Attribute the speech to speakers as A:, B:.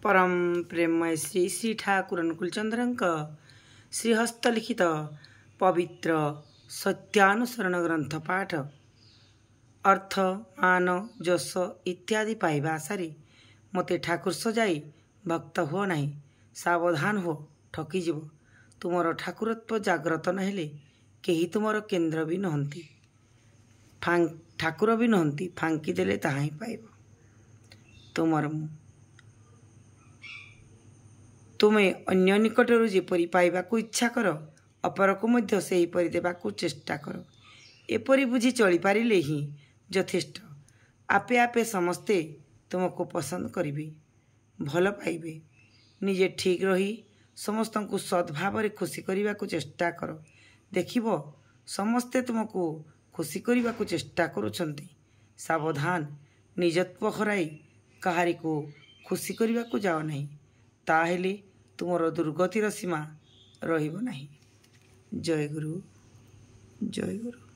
A: परम प्रेममय श्री श्री ठाकुर अनुकूल चंद्रंक श्रीहस्त लिखित पवित्र सत्यानुसरण ग्रंथ पाठ अर्थ मान जस इत्यादि पाइबा आशारे मते ठाकुर सजाई भक्त हो नहीं, सावधान हो ठकीजीव। तुमर ठाकुरत्व जाग्रत नहेले केही तुमर केन्द्र भी नहंती, ठाकुर भी नहंती, फांकी देले ताहा ही पाइब। तुमर तुमे अन्य निकटरू जेपरी पाइबाकू इच्छा कर, अपरकू मध्य सेहीपरि देबाकू चेष्टा कर। एपरि बुझी चली पारिले ही यथेष्ट। आपे आपे समस्ते तुमको पसंद करिबे, भल पाइबे। निजे ठीक रही समस्तंकु सद्भाव रे खुशी करिबाकू चेष्टा कर। देखिबो समस्ते तुमको खुशी करिबाकू चेष्टा करुछंती। सावधान, निजत्व हराई काहारी को खुशी करिबाकू जाओ नहीं, ताहेले तुमर दुर्गतिर सीमा रहिबो नहीं। जय गुरु, जय गुरु।